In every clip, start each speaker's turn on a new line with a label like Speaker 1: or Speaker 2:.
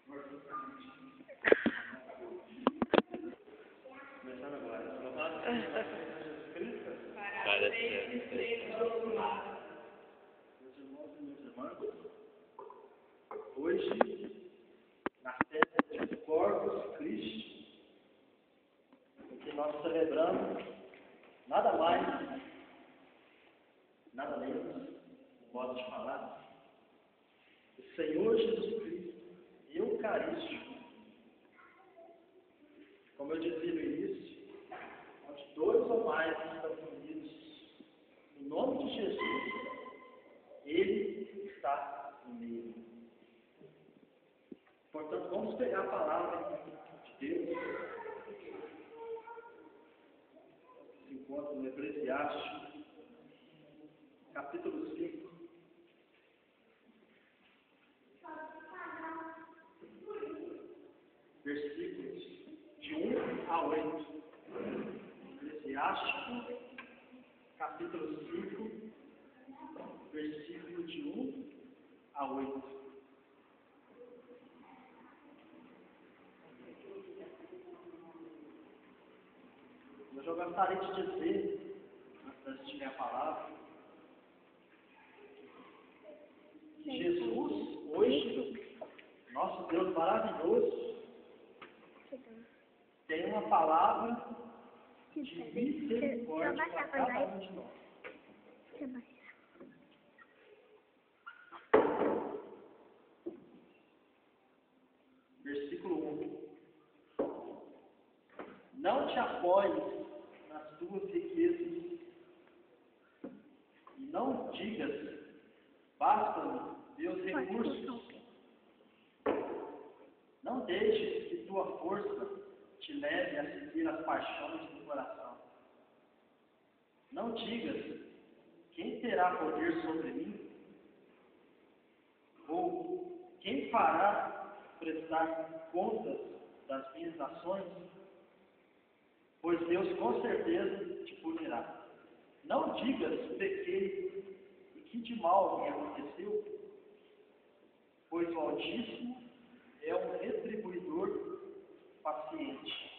Speaker 1: Começando agora.
Speaker 2: Para sempre.
Speaker 1: Meus irmãos e minhas irmãs, hoje, na festa de Corpus Christi, em que nós celebramos nada mais, nada menos, no modo de falar, o Senhor Jesus Cristo Eucarístico. Como eu dizia no início, onde dois ou mais estão unidos no nome de Jesus, Ele está no meio. Portanto, vamos pegar a palavra de Deus, que se encontra no Eclesiastes, capítulo 5. Versículos de 1 a 8. Eclesiastes, capítulo 5, versículo de 1 a 8. Hoje eu gostaria de dizer, antes de ler a palavra, que Jesus, hoje, nosso Deus maravilhoso, tem uma palavra de misericórdia para cada um de nós. Versículo 1. Não te apoies nas tuas riquezas e não digas, basta-me meus recursos. Não deixes que tua força te leve a seguir as paixões do coração. Não digas, quem terá poder sobre mim? Ou quem fará prestar contas das minhas ações? Pois Deus com certeza te punirá. Não digas, pequei, e que de mal me aconteceu? Pois o Altíssimo é um retribuidor paciente.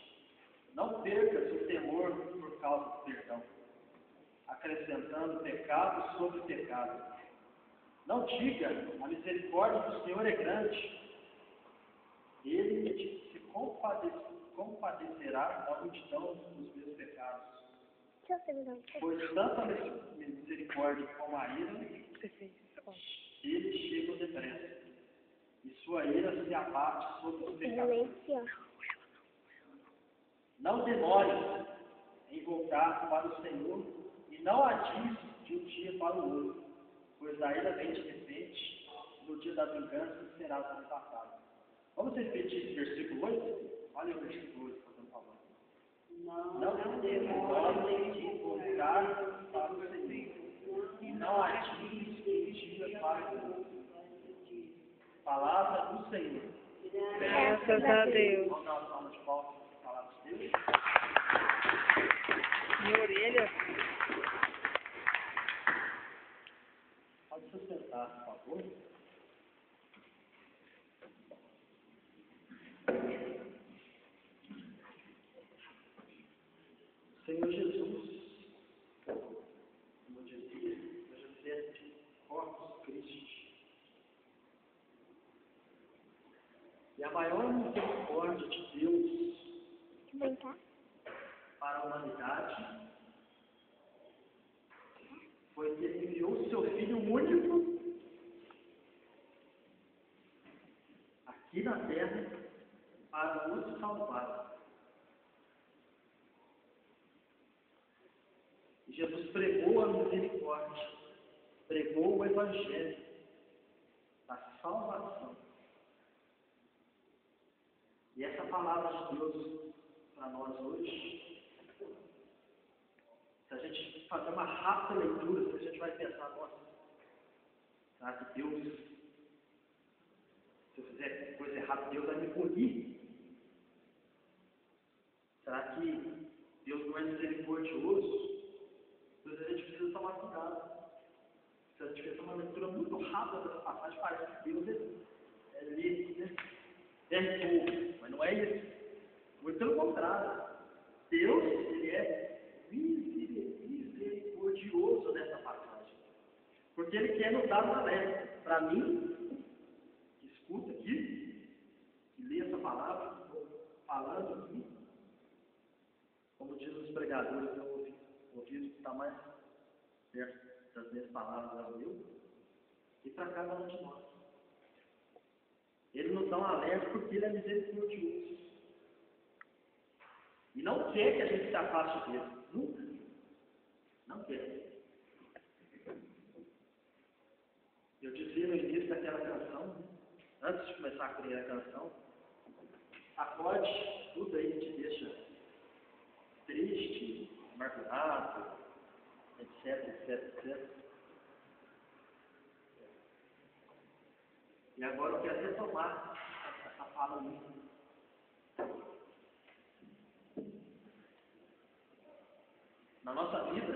Speaker 1: Não percas o temor por causa do perdão, acrescentando pecado sobre pecado. Não diga, a misericórdia do Senhor é grande. Ele se compadecerá da multidão dos meus pecados. Pois tanto a misericórdia como a ira, ele chega depressa, e sua ira se abate sobre os pecadores. Não demores em voltar para o Senhor e não adies de um dia para o outro, pois a ira vem de repente, no dia da vingança será arrebatado. Vamos repetir esse versículo 8? Olha o versículo 8 que eu estou falando. Não demores em voltar para o Senhor e não adies de um dia para o outro. Palavra do Senhor.
Speaker 3: Graças a Deus.
Speaker 1: Vamos dar uma salva de palmas para a palavra de Deus.
Speaker 3: Minha orelha.
Speaker 1: Pode se sentar, por favor. Senhor Jesus, como eu dizia, hoje é festa de Corpus Christi. E a maior misericórdia de Deus para a humanidade foi que Ele enviou o seu Filho único aqui na terra para nos salvar. E Jesus pregou a misericórdia, pregou o Evangelho da salvação. E essa palavra de Deus para nós hoje, se a gente fazer uma rápida leitura, se a gente vai pensar, nossa, será que Deus, se eu fizer coisa errada, Deus vai me punir? Será que Deus não é misericordioso? Então a gente precisa tomar cuidado. Se a gente fizer uma leitura muito rápida dessa passagem, parece que Deus é lindo, né? fogo, mas não é isso. Muito pelo contrário. Deus, ele é misericordioso nessa passagem. Porque ele quer nos dar uma leve. Para mim, que escuta aqui, que lê essa palavra, falando aqui, como diz os pregadores, meu ouvido está mais perto das minhas palavras ao meu, e para cada um de nós. Ele nos dá um alerta porque ele é misericordioso. E não quer que a gente se afaste dele. Nunca. Não quer. Eu dizia no início daquela canção, antes de começar a criar a canção, acorde, tudo aí te deixa triste, amargurado, etc, etc, etc. E agora eu quero retomar essa fala minha. Na nossa vida,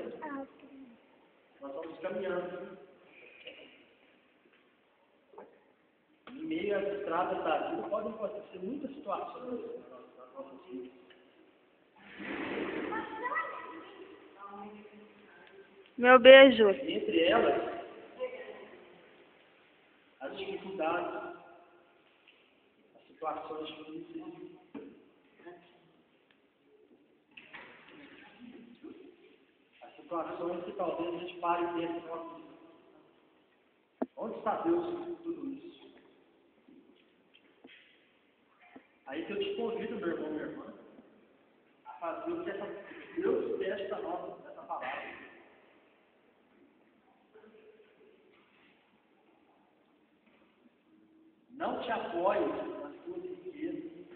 Speaker 1: nós vamos caminhando. Em meio às estradas da vida, podem acontecer muitas situações nas nossas vidas.
Speaker 3: Meu beijo.
Speaker 1: Entre elas, as dificuldades, as situações difíceis. As situações que talvez a gente pare e pense, nossa, onde está Deus em tudo isso? Aí que eu te convido, meu irmão, minha irmã, a fazer o que Deus pede para nós nessa palavra. Não te apoie nas tuas riquezas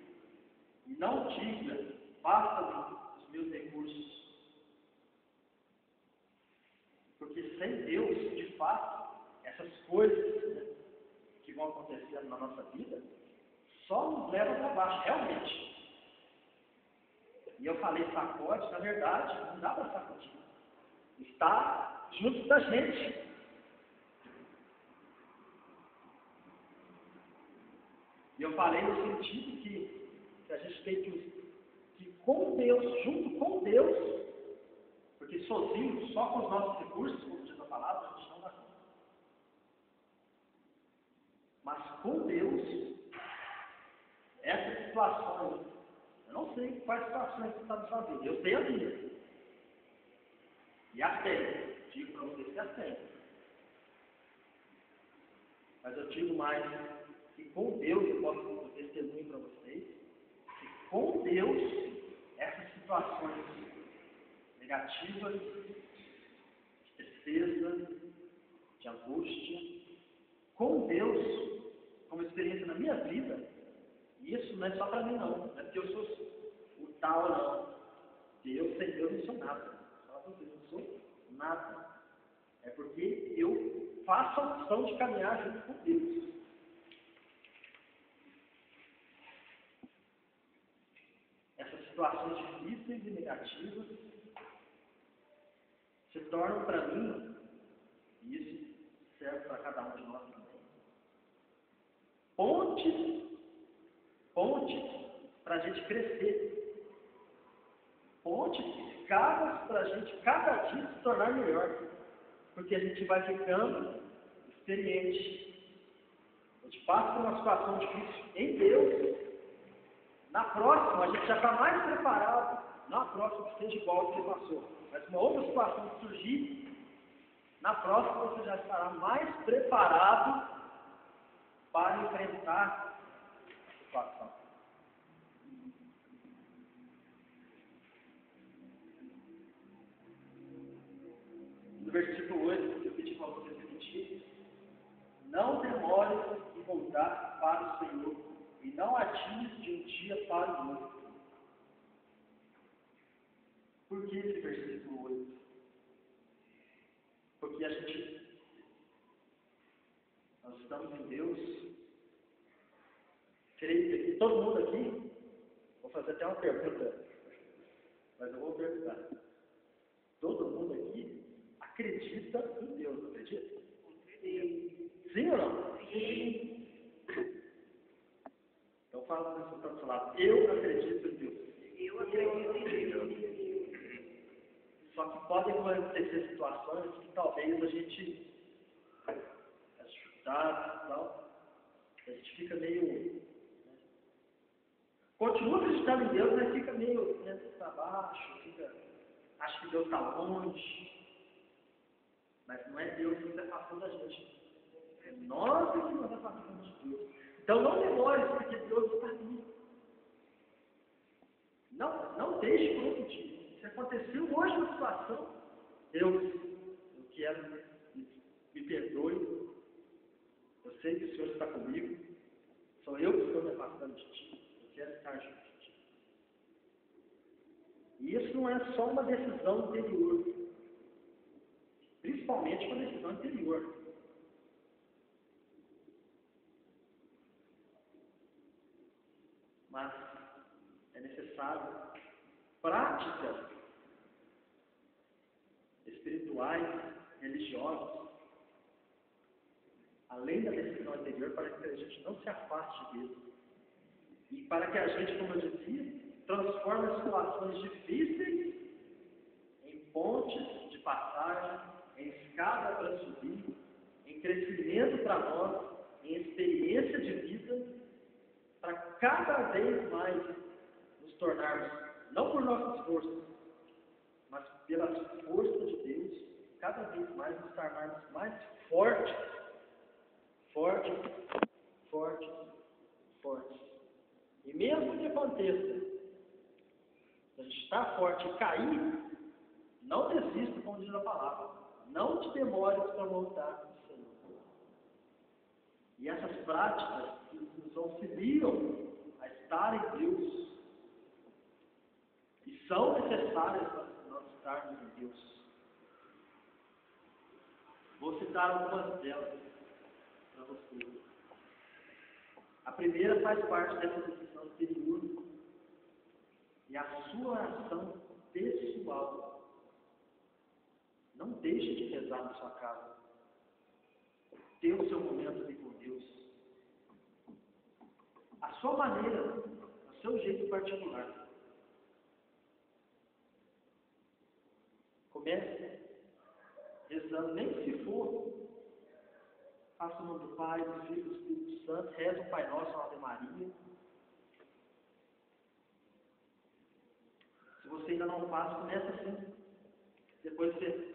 Speaker 1: e não diga, basta-me os meus recursos. Porque sem Deus, de fato, essas coisas, né, que vão acontecendo na nossa vida, só nos levam para baixo, realmente. E eu falei sacode, na verdade, não dá para sacudir. Está junto da gente. E eu falei no sentido que a gente tem que com Deus, junto com Deus, porque sozinho, só com os nossos recursos, como diz a palavra, a gente não dá conta. Mas com Deus, essas situações, eu não sei quais situações você está na sua vida, eu sei a minha. E as tenho. Digo para vocês que as tenho. Mas eu digo mais que com Deus, eu posso dar um testemunho para vocês, que com Deus, essas situações negativas, de tristeza, de angústia, com Deus, como experiência na minha vida, e isso não é só para mim não é porque eu sou o tal não. Eu sem Deus não sou nada. Fala para vocês, não sou nada. É porque eu faço a opção de caminhar junto com Deus. Essas situações difíceis e negativas se tornam para mim, e isso serve para cada um de nós também, pontes para a gente crescer, pontes, escadas para a gente cada dia se tornar melhor, porque a gente vai ficando experiente. A gente passa por uma situação difícil em Deus, na próxima a gente já está mais preparado, não a próxima que seja igual ao que você passou, mas uma outra situação que surgir, na próxima você já estará mais preparado para enfrentar a situação. No versículo 8, eu pedi para você repetir: não demore em voltar para o Senhor, e não adies de um dia para o outro. Por que esse versículo 8? Porque nós estamos em Deus, creio que todo mundo aqui, vou fazer até uma pergunta, mas eu vou perguntar. Todo mundo aqui acredita em Deus, não acredita? Sim. Sim ou não? Sim. Então fala Mas podem acontecer situações que talvez a gente é chutado e tal, a gente fica meio, continua acreditando em Deus, mas fica meio para baixo, acha que Deus está longe, mas não é Deus que está afastando da gente, é nós que nos afastamos de Deus. Então não demore, porque Deus está aqui. Não deixe por outro dia. Se aconteceu hoje uma situação, Deus, eu quero, me perdoe, eu sei que o Senhor está comigo, sou eu que estou me afastando de Ti, eu quero estar junto de Ti. E isso não é só uma decisão interior, principalmente uma decisão interior. Mas é necessário práticas espirituais, religiosas, além da decisão anterior, para que a gente não se afaste de Deus. E para que a gente, como eu dizia, transforme as situações difíceis em pontes de passagem, em escada para subir, em crescimento para nós, em experiência de vida, para cada vez mais nos tornarmos, não por nossas forças, mas pelas forças de Deus, cada vez mais nos tornarmos mais fortes. E mesmo que aconteça, se a gente está forte e cair, não desista, como diz a palavra. Não te demores para voltar para o Senhor. E essas práticas que nos auxiliam a estar em Deus, e são necessárias para nós estarmos em Deus. Vou citar algumas delas para vocês. A primeira faz parte dessa decisão interior e a sua oração pessoal. Não deixe de rezar na sua casa. Ter o seu momento ali com Deus. A sua maneira, o seu jeito particular. Comece rezando, nem se for. Faça o nome do Pai, do Filho e do Espírito Santo, reza o Pai Nosso, a Ave Maria. Se você ainda não faz, começa assim. Depois você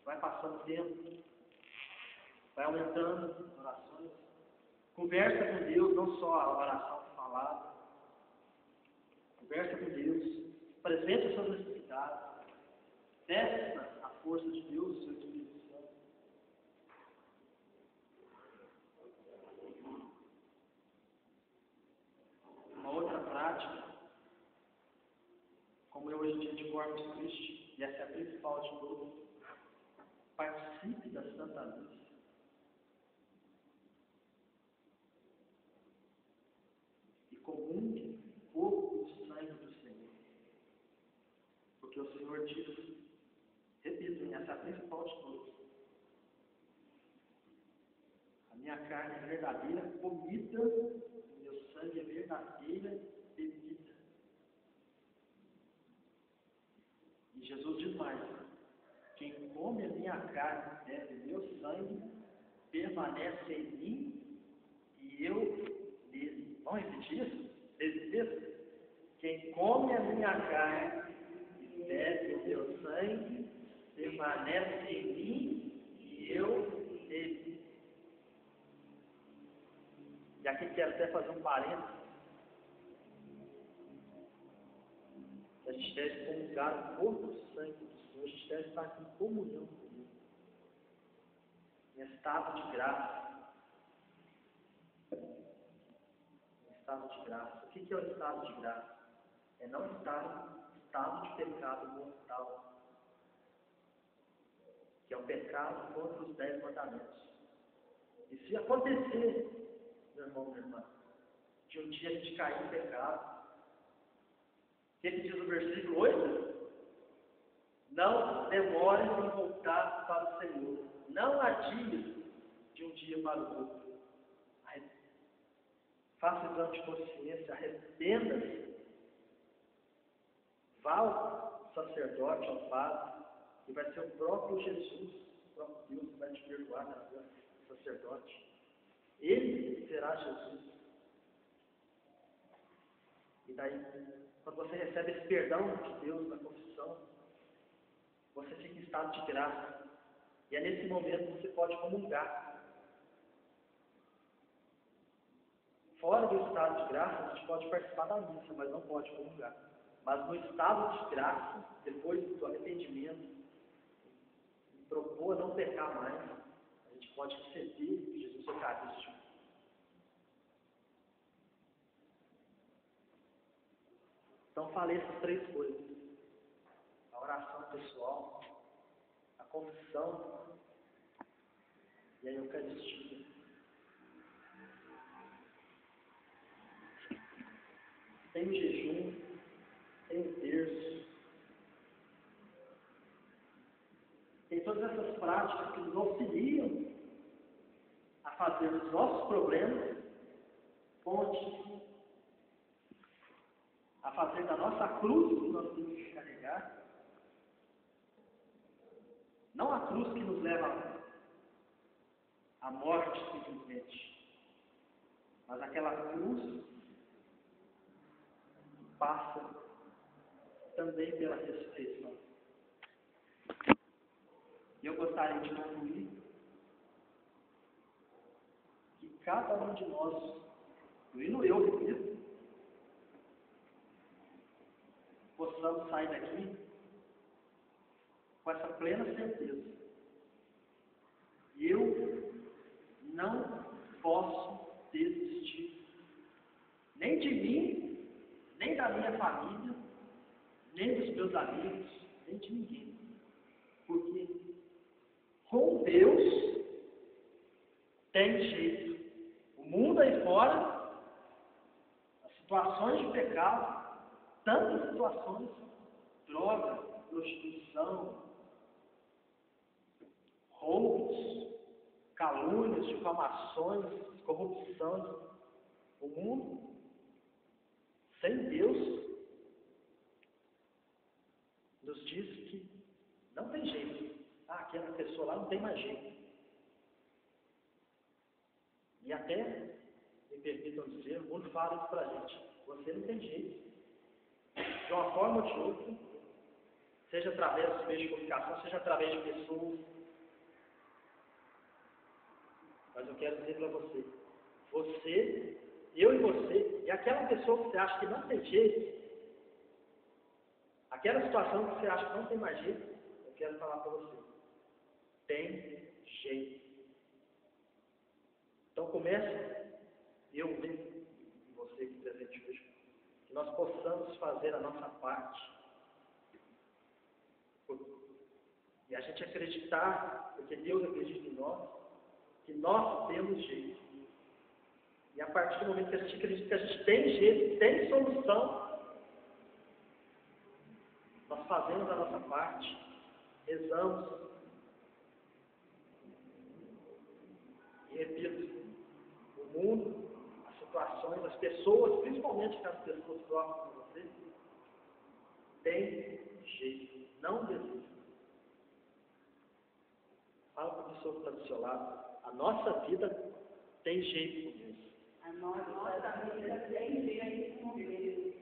Speaker 1: vai passando o tempo, vai aumentando as orações. Conversa com Deus, não só a oração falada. Conversa com Deus, apresente as suas necessidades, testa a força de Deus, o seu Espírito Santo. Uma outra prática, como eu hoje em dia de Corpus Christi, e essa é a principal de todas, participe da Santa Missa. E comungue o corpo e o sangue do Senhor. Porque o Senhor diz, repito, essa é a principal de todas. A minha carne é verdadeira comida, o meu sangue é verdadeira bebida. E Jesus diz mais, quem come a minha carne e bebe o meu sangue, permanece em mim e eu nele. Vamos repetir isso? Esse quem come a minha carne e bebe o meu sangue, permanece em mim e eu nele. E aqui quero até fazer um parênteses. A gente deve comungar o corpo e o sangue do Senhor, a gente deve estar em comunhão com Ele, em estado de graça. Em estado de graça. O que é o estado de graça? É não estar em estado de pecado mortal, que é o pecado contra os 10 mandamentos. E se acontecer, meu irmão, minha irmã, de um dia a gente cair em pecado, o que diz o versículo 8? Não demore em voltar para o Senhor. Não adie de um dia para o outro. Faça exame de consciência, arrependa-se. Vá sacerdote, ao padre, e vai ser o próprio Jesus, o próprio Deus que vai te perdoar na vida do sacerdote. Ele será Jesus. E daí, quando você recebe esse perdão de Deus na confissão, você fica em estado de graça. E é nesse momento que você pode comungar. Fora do estado de graça, a gente pode participar da missa, mas não pode comungar. Mas no estado de graça, depois do arrependimento, e propor não pecar mais, a gente pode receber Jesus Eucarístico. Então falei essas 3 coisas: a oração pessoal, a confissão e a Eucaristia. Tem o jejum, tem o terço, tem todas essas práticas que nos auxiliam a fazer os nossos problemas pontes, a fazer da nossa cruz que nós temos que carregar, não a cruz que nos leva à morte simplesmente, mas aquela cruz que passa também pela ressurreição. E eu gostaria de concluir que cada um de nós, incluindo eu mesmo, possamos sair daqui com essa plena certeza. Eu não posso desistir, nem de mim, nem da minha família, nem dos meus amigos, nem de ninguém. Porque com Deus tem jeito. O mundo aí fora, as situações de pecado, tantas situações, droga, prostituição, roubos, calúnias, difamações, corrupção. O mundo, sem Deus, nos diz que não tem jeito. Aquela pessoa lá não tem mais jeito. E até, me permitam dizer, o mundo fala isso pra gente: você não tem jeito. De uma forma ou de outra, seja através dos meios de comunicação, seja através de pessoas. Mas eu quero dizer para você, eu e você, e aquela pessoa que você acha que não tem jeito, aquela situação que você acha que não tem mais jeito, eu quero falar para você: tem jeito. Então comece, eu mesmo, e você que presente hoje, que nós possamos fazer a nossa parte. E a gente acreditar, porque Deus acredita em nós, que nós temos jeito. E a partir do momento que a gente acredita que a gente tem jeito, tem solução, nós fazemos a nossa parte, rezamos. E repito, o mundo, as situações, as pessoas, principalmente aquelas pessoas próximas de você, tem jeito. Não desista. Fala para a pessoa que está do seu lado: a nossa vida tem jeito com Deus.
Speaker 2: A nossa vida tem jeito com Deus.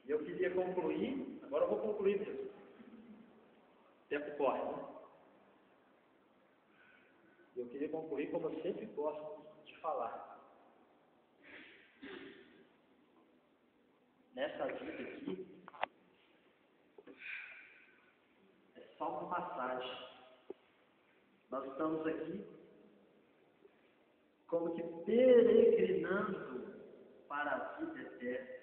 Speaker 1: E eu queria concluir, agora eu vou concluir mesmo. O tempo corre, né? Eu queria concluir como eu sempre gosto de falar. Nessa vida aqui, é só uma passagem. Nós estamos aqui como que peregrinando para a vida eterna.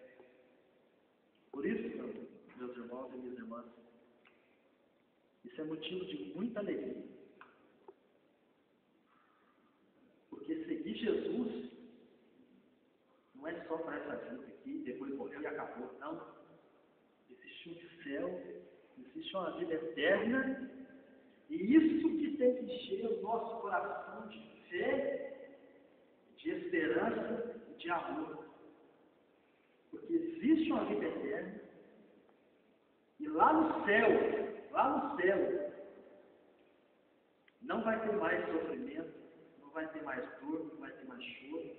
Speaker 1: Por isso, meus irmãos e minhas irmãs, isso é motivo de muita alegria. Porque seguir Jesus não é só para essa vida aqui, depois morrer e acabou. Não. Existe um céu, existe uma vida eterna, e isso que tem que encher o nosso coração de fé, de esperança e de amor. Porque existe uma vida eterna, e lá no céu, não vai ter mais sofrimento, não vai ter mais dor, não vai ter mais choro,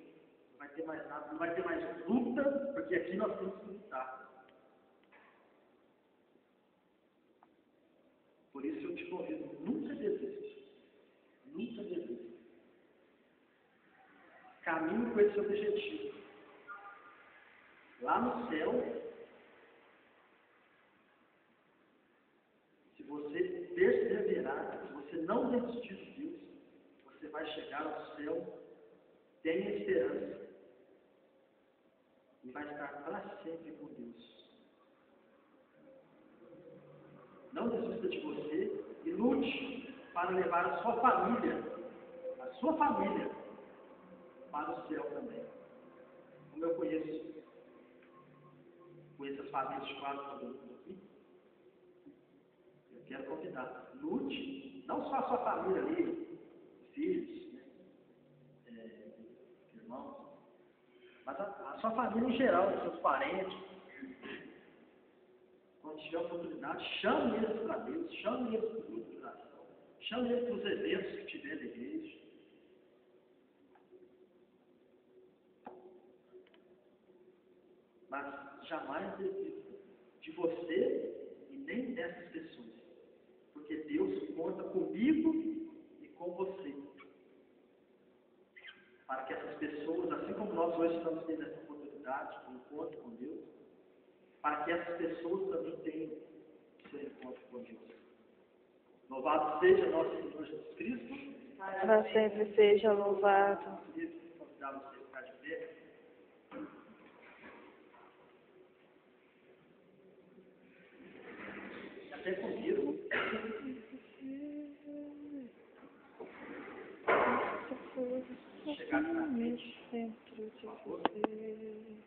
Speaker 1: não vai ter mais nada, não vai ter mais luta, porque aqui nós temos que lutar. Por isso eu te convido, nunca desista. Nunca desista. Caminhe com esse objetivo. Lá no céu, se você perseverar, se você não desistir de Deus, você vai chegar ao céu, tenha esperança. E vai estar para sempre com Deus. Não desista de você e lute para levar a sua família, para o céu também. Como eu conheço as famílias de quase todo mundo aqui, eu quero convidar. Lute, não só a sua família ali, filhos, irmãos, mas a sua família em geral, os seus parentes. Quando tiver oportunidade, chame eles para Deus, chame eles para o grupo de oração, chame eles para os eventos que tiver da igreja. Mas jamais desista de você e nem dessas pessoas. Porque Deus conta comigo e com você. Para que essas pessoas, assim como nós hoje estamos tendo essa oportunidade de encontro com Deus, para que essas pessoas também tenham seu encontro com Deus. Louvado seja nosso Senhor Jesus Cristo.
Speaker 3: Para sempre seja louvado.
Speaker 1: Convidar você a ficar de pé. Até comigo. Chegar na frente.
Speaker 3: Dentro de você.